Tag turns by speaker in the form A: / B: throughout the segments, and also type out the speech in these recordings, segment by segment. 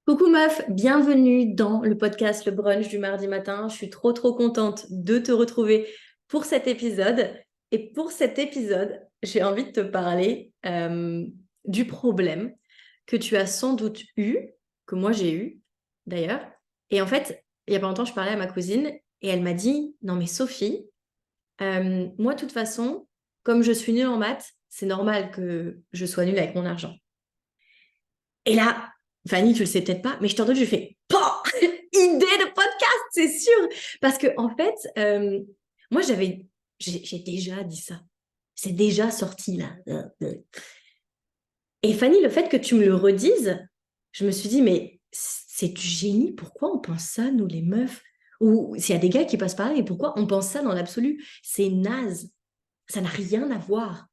A: Coucou meuf, bienvenue dans le podcast Le Brunch du mardi matin. Je suis trop contente de te retrouver pour cet épisode. Et pour cet épisode, j'ai envie de te parler du problème que tu as sans doute eu, que moi j'ai eu d'ailleurs. Et en fait, il y a pas longtemps, je parlais à ma cousine et elle m'a dit, non mais Sophie, moi de toute façon, comme je suis nulle en maths, c'est normal que je sois nulle avec mon argent. Et là, Fanny, tu le sais peut-être pas, mais je t'entends, je fais PAH idée de podcast, c'est sûr. Parce que en fait, moi j'ai déjà dit ça. C'est déjà sorti là. Et Fanny, le fait que tu me le redises, je me suis dit, mais c'est du génie. Pourquoi on pense ça, nous les meufs? Ou s'il y a des gars qui passent par là, et pourquoi on pense ça dans l'absolu? C'est naze. Ça n'a rien à voir.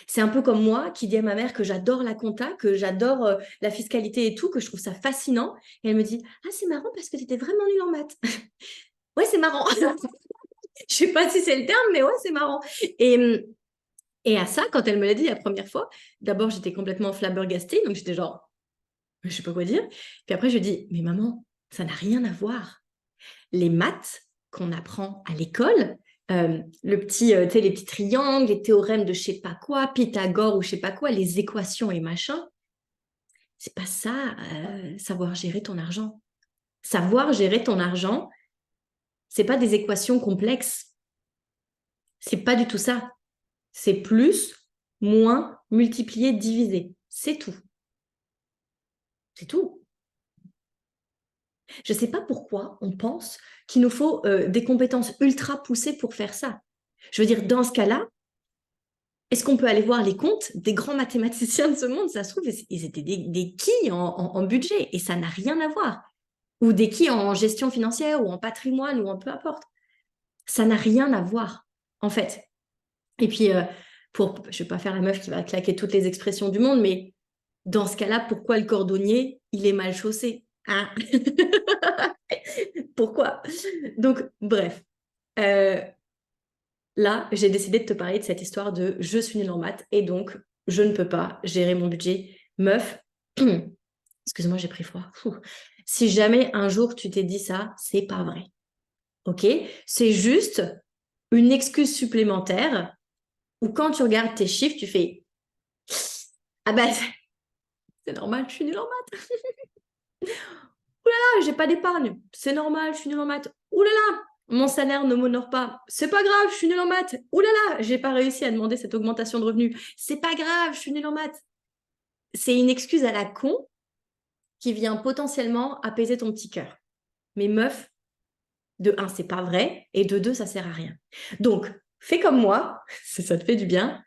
A: C'est un peu comme moi qui dis à ma mère que j'adore la compta, que j'adore la fiscalité et tout, que je trouve ça fascinant. Et elle me dit, ah, c'est marrant parce que tu étais vraiment nulle en maths. Ouais, c'est marrant. Je sais pas si c'est le terme, mais ouais, c'est marrant. Et, et à ça, quand elle me l'a dit la première fois, d'abord, j'étais complètement flabbergastée. Donc, j'étais genre, je sais pas quoi dire. Puis après, je dis, mais maman, ça n'a rien à voir. Les maths qu'on apprend à l'école, les petits triangles, les théorèmes de je sais pas quoi, Pythagore ou je sais pas quoi, les équations et machin, c'est pas ça, savoir gérer ton argent. Savoir gérer ton argent, c'est pas des équations complexes. C'est pas du tout ça. C'est plus, moins, multiplier, diviser. C'est tout. C'est tout. Je sais pas pourquoi on pense qu'il nous faut des compétences ultra poussées pour faire ça. Je veux dire, dans ce cas-là, est-ce qu'on peut aller voir les comptes des grands mathématiciens de ce monde? Ça se trouve, ils étaient des quilles en budget et ça n'a rien à voir. Ou des quilles en gestion financière ou en patrimoine ou en peu importe. Ça n'a rien à voir, en fait. Et puis, je ne vais pas faire la meuf qui va claquer toutes les expressions du monde, mais dans ce cas-là, pourquoi le cordonnier, il est mal chaussé? Hein? Pourquoi? Donc, bref. Euh, Là, j'ai décidé de te parler de cette histoire de je suis nulle en maths et donc je ne peux pas gérer mon budget. Meuf, excuse-moi, j'ai pris froid. Si jamais un jour tu t'es dit ça, c'est pas vrai. Ok? C'est juste une excuse supplémentaire où quand tu regardes tes chiffres, tu fais ah ben c'est normal, je suis nulle en maths. Ah, j'ai pas d'épargne. C'est normal, je suis nulle en maths. Ouh là là, mon salaire ne m'honore pas. C'est pas grave, je suis nulle en maths. Ouh là là, j'ai pas réussi à demander cette augmentation de revenus. C'est pas grave, je suis nulle en maths. C'est une excuse à la con qui vient potentiellement apaiser ton petit cœur. Mais meuf, de un, c'est pas vrai, et de deux, ça sert à rien. Donc, fais comme moi, si ça te fait du bien,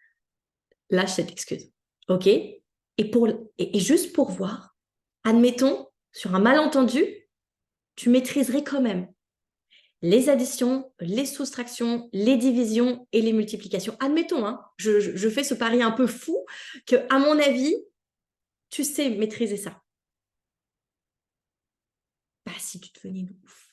A: lâche cette excuse. OK? Et juste pour voir, admettons, sur un malentendu, tu maîtriserais quand même les additions, les soustractions, les divisions et les multiplications. Admettons, hein, je fais ce pari un peu fou que, à mon avis, tu sais maîtriser ça. Bah, si tu devenais une ouf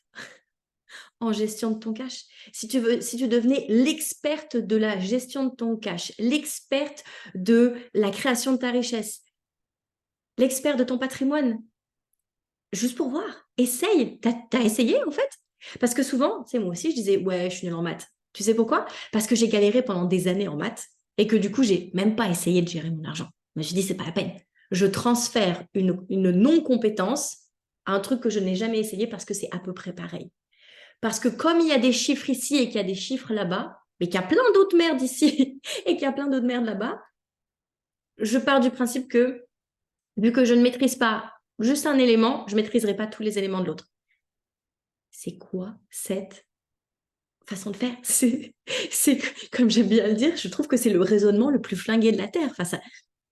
A: en gestion de ton cash, si tu devenais l'experte de la gestion de ton cash, l'experte de la création de ta richesse, l'expert de ton patrimoine, juste pour voir, essaye. T'as essayé en fait? Parce que souvent, c'est moi aussi, je disais, ouais, je suis nulle en maths. Tu sais pourquoi? Parce que j'ai galéré pendant des années en maths et que du coup, j'ai même pas essayé de gérer mon argent. Mais je dis, c'est pas la peine. Je transfère une non-compétence à un truc que je n'ai jamais essayé parce que c'est à peu près pareil. Parce que comme il y a des chiffres ici et qu'il y a des chiffres là-bas, mais qu'il y a plein d'autres merdes ici et qu'il y a plein d'autres merdes là-bas, je pars du principe que, vu que je ne maîtrise pas juste un élément, je ne maîtriserai pas tous les éléments de l'autre. C'est quoi cette façon de faire? C'est, comme j'aime bien le dire, je trouve que c'est le raisonnement le plus flingué de la Terre. Enfin,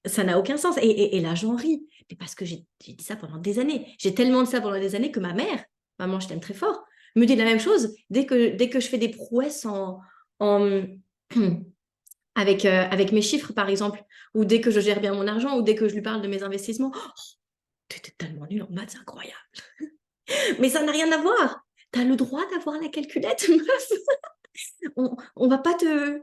A: ça n'a aucun sens. Et là, j'en ris. Mais parce que j'ai dit ça pendant des années. J'ai tellement dit ça pendant des années que ma mère, maman, je t'aime très fort, me dit la même chose dès que je fais des prouesses en, avec mes chiffres, par exemple, ou dès que je gère bien mon argent, ou dès que je lui parle de mes investissements. Oh, tu étais tellement nul en maths, c'est incroyable. Mais ça n'a rien à voir. Tu as le droit d'avoir la calculette, meuf. On va pas te.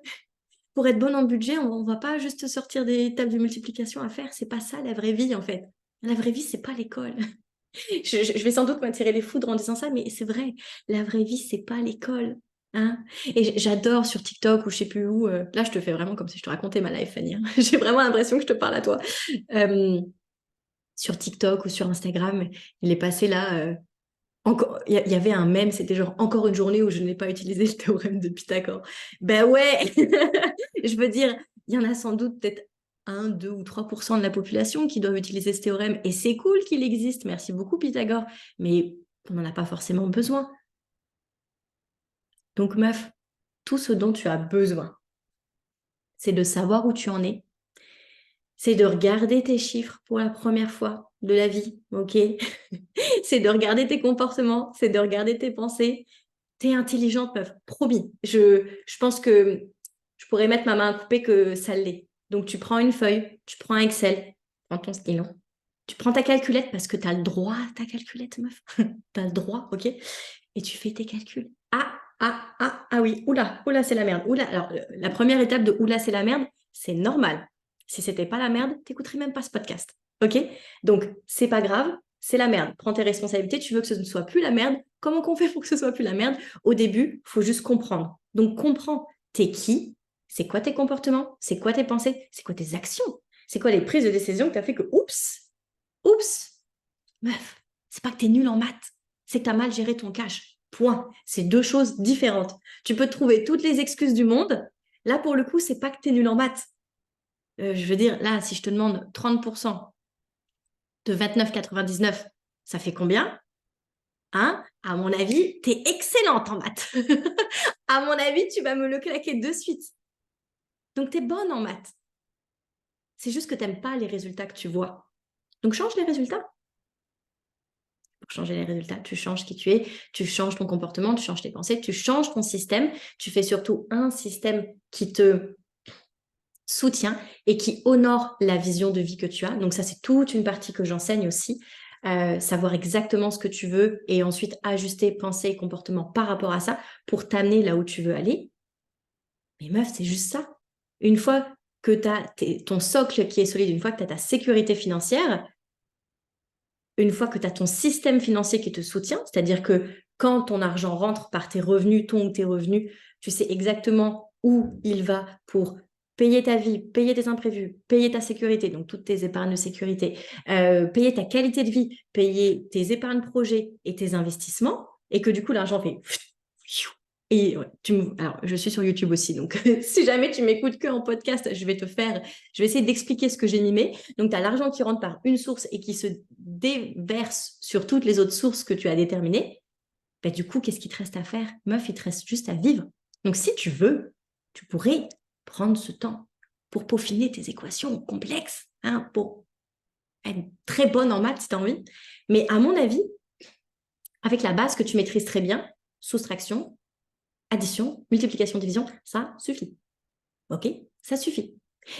A: Pour être bonne en budget, on va pas juste sortir des tables de multiplication à faire. C'est pas ça la vraie vie, en fait. La vraie vie, c'est pas l'école. Je vais sans doute m'attirer les foudres en disant ça, mais c'est vrai, la vraie vie, c'est pas l'école. Hein. Et j'adore sur TikTok ou je sais plus où, là je te fais vraiment comme si je te racontais ma life, Fanny. Hein. J'ai vraiment l'impression que je te parle à toi. Sur TikTok ou sur Instagram, il est passé là. Encore, il y avait un mème, c'était genre encore une journée où je n'ai pas utilisé le théorème de Pythagore. Ben ouais, je veux dire, il y en a sans doute peut-être 1, 2 ou 3% de la population qui doivent utiliser ce théorème et c'est cool qu'il existe, merci beaucoup Pythagore, mais on n'en a pas forcément besoin. Donc meuf, tout ce dont tu as besoin, c'est de savoir où tu en es, c'est de regarder tes chiffres pour la première fois de la vie, ok? C'est de regarder tes comportements, c'est de regarder tes pensées. T'es intelligente, meuf, promis. Je pense que je pourrais mettre ma main à couper que ça l'est. Donc, tu prends une feuille, tu prends un Excel, prends ton stylo, tu prends ta calculette parce que tu as le droit à ta calculette, meuf. Tu as le droit, ok? Et tu fais tes calculs. Ah oui, oula, c'est la merde. Oula, alors, la première étape de oula, c'est la merde, c'est normal. Si c'était pas la merde, t'écouterais même pas ce podcast, ok? Donc, c'est pas grave, c'est la merde. Prends tes responsabilités, tu veux que ce ne soit plus la merde. Comment qu'on fait pour que ce soit plus la merde? Au début, il faut juste comprendre. Donc, comprends, t'es qui? C'est quoi tes comportements? C'est quoi tes pensées? C'est quoi tes actions? C'est quoi les prises de décision que tu as fait que, oups, meuf, c'est pas que tu es nul en maths, c'est que tu as mal géré ton cash. Point. C'est deux choses différentes. Tu peux trouver toutes les excuses du monde. Là, pour le coup, c'est pas que tu es nul en maths. Je veux dire, là, si je te demande 30% de 29,99, ça fait combien? Hein? À mon avis, tu es excellente en maths. À mon avis, tu vas me le claquer de suite. Donc, tu es bonne en maths. C'est juste que tu n'aimes pas les résultats que tu vois. Donc, change les résultats. Pour changer les résultats, tu changes qui tu es, tu changes ton comportement, tu changes tes pensées, tu changes ton système. Tu fais surtout un système qui te soutient et qui honore la vision de vie que tu as. Donc, ça, c'est toute une partie que j'enseigne aussi. Savoir exactement ce que tu veux et ensuite ajuster pensée et comportement par rapport à ça pour t'amener là où tu veux aller. Mais meuf, c'est juste ça. Une fois que tu as ton socle qui est solide, une fois que tu as ta sécurité financière, une fois que tu as ton système financier qui te soutient, c'est-à-dire que quand ton argent rentre par tes revenus, ton ou tes revenus, tu sais exactement où il va pour payer ta vie, payer tes imprévus, payer ta sécurité, donc toutes tes épargnes de sécurité, payer ta qualité de vie, payer tes épargnes projets et tes investissements, et que du coup l'argent fait... Et ouais, alors, je suis sur YouTube aussi, donc si jamais tu m'écoutes que en podcast, je vais essayer d'expliquer ce que j'ai mimé. Donc, tu as l'argent qui rentre par une source et qui se déverse sur toutes les autres sources que tu as déterminées. Bah, du coup, qu'est-ce qu'il te reste à faire? Meuf, il te reste juste à vivre. Donc, si tu veux, tu pourrais prendre ce temps pour peaufiner tes équations complexes, hein, pour être très bonne en maths si tu as envie. Mais à mon avis, avec la base que tu maîtrises très bien, soustraction, addition, multiplication, division, ça suffit. OK? Ça suffit.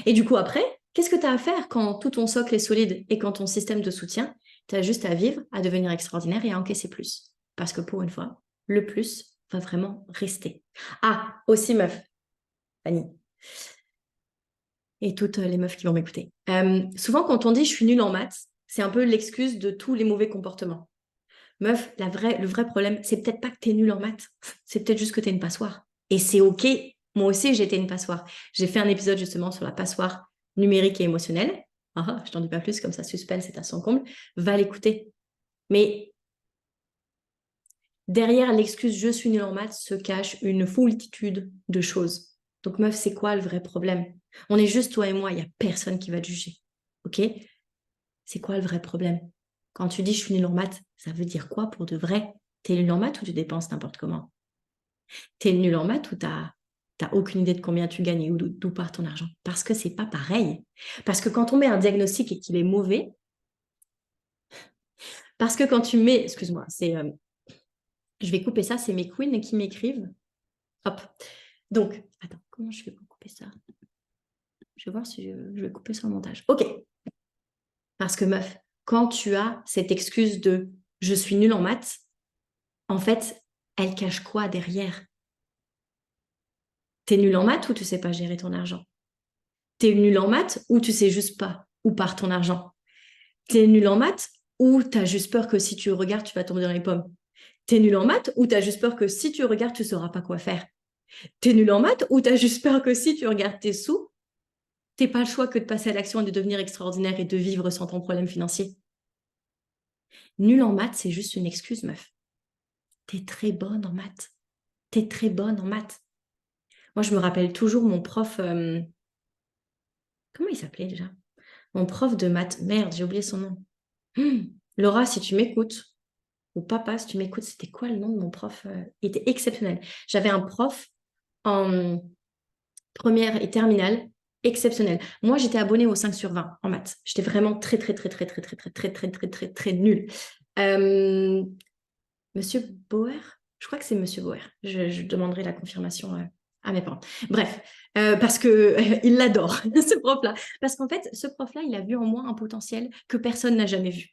A: Et du coup, après, qu'est-ce que tu as à faire quand tout ton socle est solide et quand ton système te soutient? Tu as juste à vivre, à devenir extraordinaire et à encaisser plus. Parce que pour une fois, le plus va vraiment rester. Ah, aussi meuf, Fanny, et toutes les meufs qui vont m'écouter. Souvent, quand on dit je suis nulle en maths, c'est un peu l'excuse de tous les mauvais comportements. Meuf, le vrai problème, c'est peut-être pas que tu es nul en maths, c'est peut-être juste que tu es une passoire. Et c'est OK. Moi aussi, j'étais une passoire. J'ai fait un épisode justement sur la passoire numérique et émotionnelle. Je t'en dis pas plus, comme ça, suspense, c'est à son comble. Va l'écouter. Mais derrière l'excuse je suis nul en maths se cache une foultitude de choses. Donc, meuf, c'est quoi le vrai problème? On est juste toi et moi, il n'y a personne qui va te juger. OK? C'est quoi le vrai problème? Quand tu dis je suis nul en maths, ça veut dire quoi pour de vrai? T'es nul en maths ou tu dépenses n'importe comment? T'es nul en maths ou t'as aucune idée de combien tu gagnes et d'où part ton argent? Parce que c'est pas pareil. Parce que quand on met un diagnostic et qu'il est mauvais, parce que quand tu mets, excuse-moi, je vais couper ça, c'est mes queens qui m'écrivent. Hop. Donc, attends, comment je fais pour couper ça? Je vais voir si je vais couper sur le montage. OK. Parce que meuf, quand tu as cette excuse de je suis nul en maths, en fait, elle cache quoi derrière? T'es nul en maths ou tu sais pas gérer ton argent? T'es nul en maths ou tu sais juste pas où part ton argent? T'es nul en maths ou tu as juste peur que si tu regardes, tu vas tomber dans les pommes? T'es nul en maths ou tu as juste peur que si tu regardes, tu ne sauras pas quoi faire? T'es nul en maths ou tu as juste peur que si tu regardes tes sous, t'es pas le choix que de passer à l'action et de devenir extraordinaire et de vivre sans ton problème financier? Nul en maths, c'est juste une excuse, meuf. T'es très bonne en maths. T'es très bonne en maths. Moi, je me rappelle toujours mon prof. Comment il s'appelait déjà? Mon prof de maths. Merde, j'ai oublié son nom. Laura, si tu m'écoutes, ou papa, si tu m'écoutes, c'était quoi le nom de mon prof? Il était exceptionnel. J'avais un prof en première et terminale exceptionnel. Moi, j'étais abonnée au 5 sur 20 en maths. J'étais vraiment très, très, très, très, très, très, très, très, très, très, très, très nulle. Monsieur Bauer? Je crois que c'est Monsieur Bauer. Je demanderai la confirmation à mes parents. Bref, parce que il l'adore, ce prof-là. Parce qu'en fait, ce prof-là, il a vu en moi un potentiel que personne n'a jamais vu.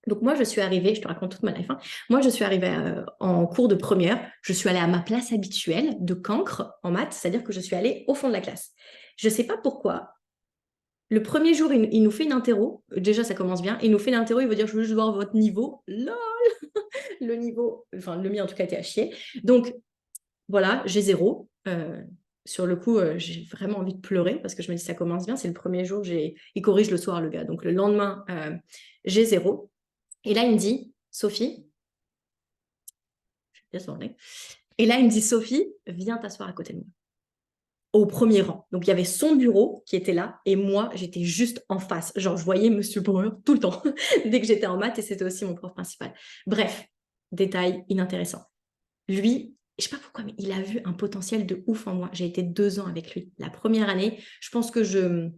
A: Donc moi, je suis arrivée, je te raconte toute ma life, hein. Moi, je suis arrivée en cours de première, je suis allée à ma place habituelle de cancre en maths, c'est-à-dire que je suis allée au fond de la classe. Je ne sais pas pourquoi. Le premier jour, il nous fait une interro. Déjà, ça commence bien. Il nous fait l'interro, il veut dire, je veux juste voir votre niveau. Lol. Le niveau, enfin le mien en tout cas était à chier. Donc voilà, j'ai 0. Sur le coup, j'ai vraiment envie de pleurer parce que je me dis ça commence bien. C'est le premier jour, il corrige le soir le gars. Donc le lendemain, j'ai 0. Et là, il me dit, Sophie, je suis désolée. Et là, il me dit, Sophie, viens t'asseoir à côté de moi. Au premier rang. Donc, il y avait son bureau qui était là et moi, j'étais juste en face. Genre, je voyais Monsieur Bauer tout le temps dès que j'étais en maths et c'était aussi mon prof principal. Bref, détail inintéressant. Lui, je ne sais pas pourquoi, mais il a vu un potentiel de ouf en moi. J'ai été 2 ans avec lui. La première année, je pense que je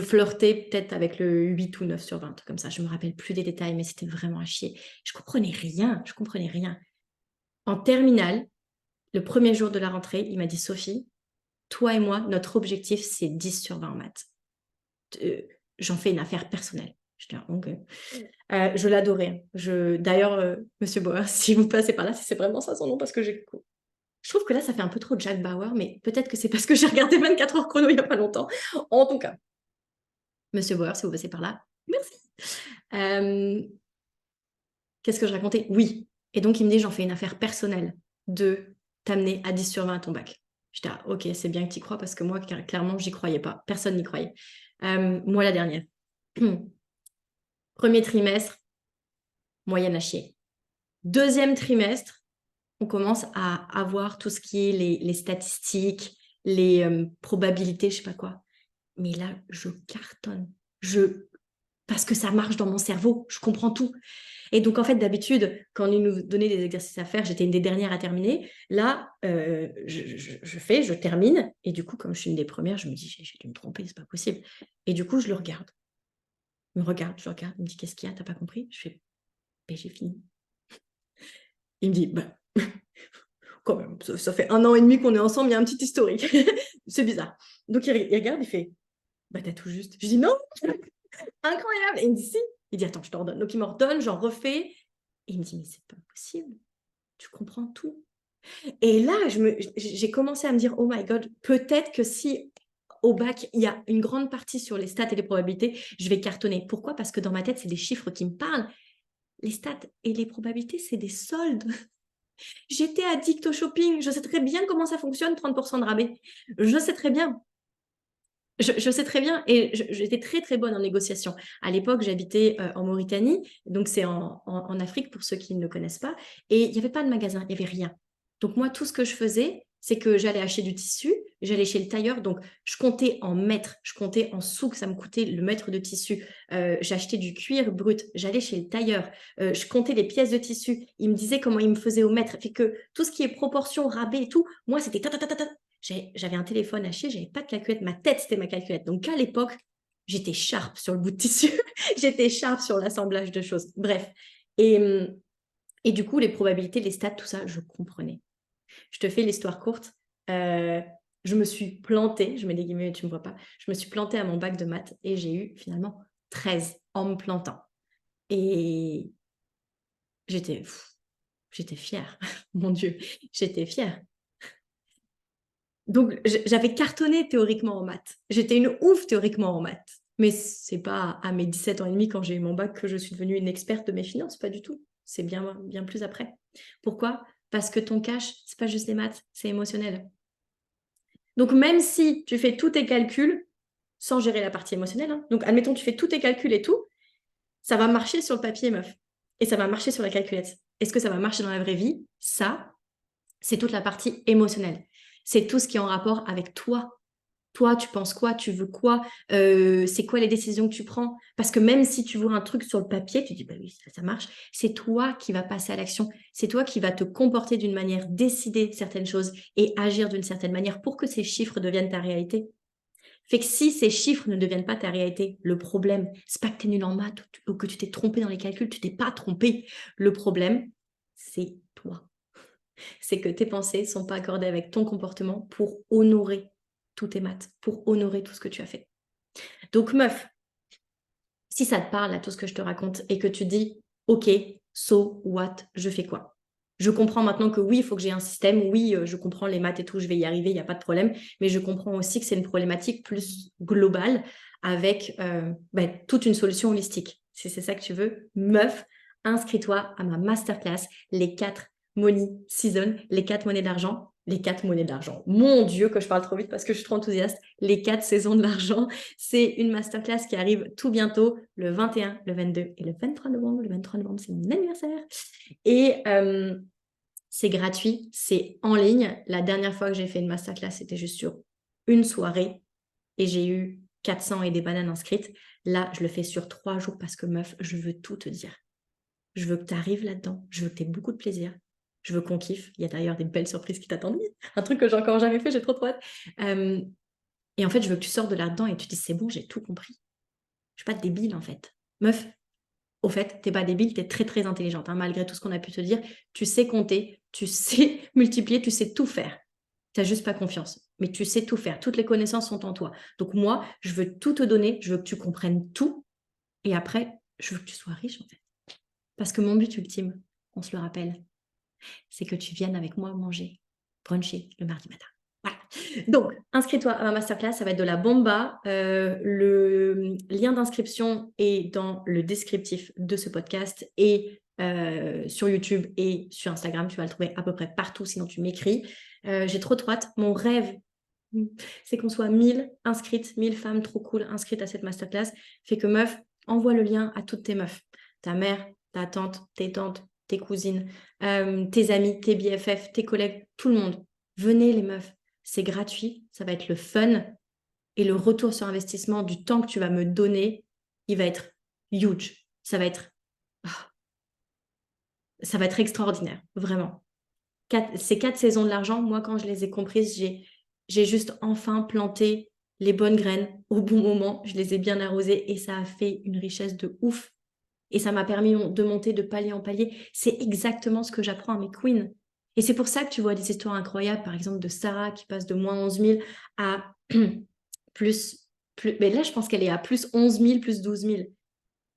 A: flirtais peut-être avec le 8 ou 9 sur 20, comme ça. Je ne me rappelle plus des détails, mais c'était vraiment à chier. Je comprenais rien. Je comprenais rien. En terminale, le premier jour de la rentrée, il m'a dit, Sophie, toi et moi, notre objectif, c'est 10 sur 20 en maths. J'en fais une affaire personnelle. Je dis, ok. Je l'adorais. D'ailleurs, Monsieur Bauer, si vous passez par là, c'est vraiment ça son nom, parce que je trouve que là, ça fait un peu trop Jack Bauer, mais peut-être que c'est parce que j'ai regardé 24 heures chrono il n'y a pas longtemps. En tout cas, Monsieur Bauer, si vous passez par là, merci. Qu'est-ce que je racontais? Oui. Et donc, il me dit, j'en fais une affaire personnelle de t'amener à 10 sur 20 à ton bac. J'étais, ok, c'est bien que tu y crois parce que moi, clairement, j'y croyais pas. Personne n'y croyait. Moi, la dernière. Premier trimestre, moyenne à chier. Deuxième trimestre, on commence à avoir tout ce qui est les statistiques, les probabilités, je sais pas quoi. Mais là, je cartonne. Parce que ça marche dans mon cerveau, je comprends tout. Et donc, en fait, d'habitude, quand ils nous donnaient des exercices à faire, j'étais une des dernières à terminer. Là, je termine. Et du coup, comme je suis une des premières, je me dis, j'ai dû me tromper, c'est pas possible. Et du coup, je le regarde. Il me regarde, je regarde. Il me dit, qu'est-ce qu'il y a? T'as pas compris? Je fais, ben, j'ai fini. Il me dit, bah, quand même, ça fait 1 an et demi qu'on est ensemble, il y a un petit historique. C'est bizarre. Donc, il regarde, il fait, bah, t'as tout juste. Je dis, non, incroyable. Et il me dit, si. Il dit, attends, je t'ordonne. Donc, il m'ordonne, j'en refais. Et il me dit, mais c'est pas possible. Tu comprends tout. Et là, j'ai commencé à me dire, oh my God, peut-être que si au bac, il y a une grande partie sur les stats et les probabilités, je vais cartonner. Pourquoi? Parce que dans ma tête, c'est des chiffres qui me parlent. Les stats et les probabilités, c'est des soldes. J'étais addict au shopping. Je sais très bien comment ça fonctionne, 30% de rabais. Je sais très bien. Je sais très bien et j'étais très très bonne en négociation. À l'époque, j'habitais en Mauritanie, donc c'est en Afrique pour ceux qui ne le connaissent pas, et il n'y avait pas de magasin, il n'y avait rien. Donc moi, tout ce que je faisais, c'est que j'allais acheter du tissu, j'allais chez le tailleur, donc je comptais en mètres, je comptais en sous que ça me coûtait le mètre de tissu. J'achetais du cuir brut, j'allais chez le tailleur, je comptais les pièces de tissu, il me disait comment il me faisait au mètre, fait que tout ce qui est proportion, rabais et tout, moi c'était ta ta ta ta ta. J'avais un téléphone à chier, j'avais pas de calculette, ma tête c'était ma calculette. Donc à l'époque, j'étais sharp sur le bout de tissu, j'étais sharp sur l'assemblage de choses. Bref. Et du coup, les probabilités, les stats, tout ça, je comprenais. Je te fais l'histoire courte. Je me suis plantée, je mets des guillemets, tu ne me vois pas, je me suis plantée à mon bac de maths et j'ai eu finalement 13 en me plantant. Et j'étais fière, mon Dieu, j'étais fière. Donc, j'avais cartonné théoriquement en maths. J'étais une ouf théoriquement en maths. Mais c'est pas à mes 17 ans et demi quand j'ai eu mon bac que je suis devenue une experte de mes finances, pas du tout. C'est bien, bien plus après. Pourquoi? Parce que ton cash, c'est pas juste les maths, c'est émotionnel. Donc même si tu fais tous tes calculs sans gérer la partie émotionnelle, hein, donc admettons tu fais tous tes calculs et tout, ça va marcher sur le papier, meuf. Et ça va marcher sur la calculette. Est-ce que ça va marcher dans la vraie vie? Ça, c'est toute la partie émotionnelle. C'est tout ce qui est en rapport avec toi. Toi, tu penses quoi? Tu veux quoi? C'est quoi les décisions que tu prends? Parce que même si tu vois un truc sur le papier, tu dis, bah oui, ça marche. C'est toi qui vas passer à l'action. C'est toi qui vas te comporter d'une manière, décider certaines choses et agir d'une certaine manière pour que ces chiffres deviennent ta réalité. Fait que si ces chiffres ne deviennent pas ta réalité, le problème, c'est pas que tu es nul en maths ou que tu t'es trompé dans les calculs, tu t'es pas trompé. Le problème, c'est toi. C'est que tes pensées sont pas accordées avec ton comportement pour honorer tous tes maths, pour honorer tout ce que tu as fait. Donc meuf, si ça te parle à tout ce que je te raconte et que tu dis OK, so what, je fais quoi? Je comprends maintenant que oui, il faut que j'ai un système, oui, je comprends les maths et tout, je vais y arriver, il y a pas de problème, mais je comprends aussi que c'est une problématique plus globale avec, toute une solution holistique. Si c'est ça que tu veux, meuf, inscris-toi à ma masterclass, les 4 money season, les 4 monnaies d'argent, les 4 monnaies d'argent. Mon Dieu, que je parle trop vite parce que je suis trop enthousiaste. Les 4 saisons de l'argent, c'est une masterclass qui arrive tout bientôt, le 21, le 22 et le 23 novembre. Le 23 novembre, c'est mon anniversaire. Et c'est gratuit, c'est en ligne. La dernière fois que j'ai fait une masterclass, c'était juste sur une soirée et j'ai eu 400 et des bananes inscrites. Là, je le fais sur 3 jours parce que meuf, je veux tout te dire. Je veux que tu arrives là-dedans. Je veux que tu aies beaucoup de plaisir. Je veux qu'on kiffe. Il y a d'ailleurs des belles surprises qui t'attendent. Un truc que j'ai encore jamais fait, j'ai trop hâte. Et en fait, je veux que tu sors de là-dedans et tu te dis, c'est bon, j'ai tout compris. Je suis pas débile, en fait. Meuf, au fait, t'es pas débile, t'es très, très intelligente. Hein, malgré tout ce qu'on a pu te dire, tu sais compter, tu sais multiplier, tu sais tout faire. Tu n'as juste pas confiance. Mais tu sais tout faire. Toutes les connaissances sont en toi. Donc moi, je veux tout te donner. Je veux que tu comprennes tout. Et après, je veux que tu sois riche, en fait. Parce que mon but ultime, on se le rappelle, c'est que tu viennes avec moi manger, bruncher le mardi matin. Voilà. Donc, inscris-toi à ma masterclass, ça va être de la bomba. Le lien d'inscription est dans le descriptif de ce podcast et sur YouTube et sur Instagram. Tu vas le trouver à peu près partout, sinon tu m'écris. J'ai trop hâte. Mon rêve, c'est qu'on soit 1000 inscrites, 1000 femmes trop cool inscrites à cette masterclass. Fait que meuf, envoie le lien à toutes tes meufs. Ta mère, ta tante, tes cousines, tes amis, tes BFF, tes collègues, tout le monde. Venez les meufs, c'est gratuit, ça va être le fun et le retour sur investissement du temps que tu vas me donner, il va être huge. Ça va être extraordinaire, vraiment. Ces 4 saisons de l'argent, moi, quand je les ai comprises, j'ai juste enfin planté les bonnes graines au bon moment. Je les ai bien arrosées et ça a fait une richesse de ouf. Et ça m'a permis de monter de palier en palier. C'est exactement ce que j'apprends à mes queens. Et c'est pour ça que tu vois des histoires incroyables, par exemple de Sarah qui passe de moins 11 000 à plus. Mais là, je pense qu'elle est à plus 11 000, plus 12 000.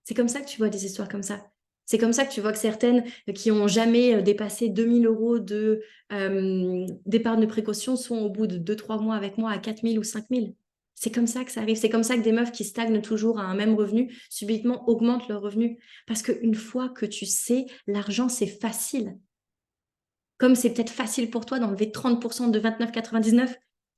A: C'est comme ça que tu vois des histoires comme ça. C'est comme ça que tu vois que certaines qui n'ont jamais dépassé 2 000 euros d'épargne de précaution sont au bout de 2-3 mois avec moi à 4 000 ou 5 000. C'est comme ça que ça arrive. C'est comme ça que des meufs qui stagnent toujours à un même revenu, subitement augmentent leur revenu. Parce qu'une fois que tu sais, l'argent, c'est facile. Comme c'est peut-être facile pour toi d'enlever 30% de 29,99.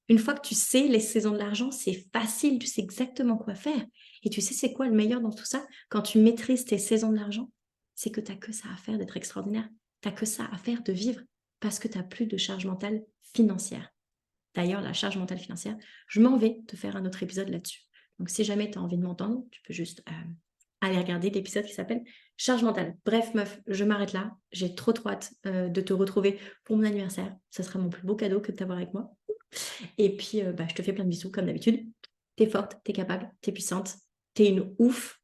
A: Une fois que tu sais les saisons de l'argent, c'est facile, tu sais exactement quoi faire. Et tu sais c'est quoi le meilleur dans tout ça? Quand tu maîtrises tes saisons de l'argent, c'est que tu n'as que ça à faire d'être extraordinaire. Tu n'as que ça à faire de vivre parce que tu n'as plus de charge mentale financière. D'ailleurs, la charge mentale financière, je m'en vais te faire un autre épisode là-dessus. Donc, si jamais tu as envie de m'entendre, tu peux juste aller regarder l'épisode qui s'appelle Charge mentale. Bref, meuf, je m'arrête là. J'ai trop hâte de te retrouver pour mon anniversaire. Ça sera mon plus beau cadeau que de t'avoir avec moi. Et puis, je te fais plein de bisous comme d'habitude. T'es forte, t'es capable, t'es puissante, t'es une ouf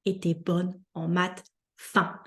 A: et t'es bonne en maths. Fin.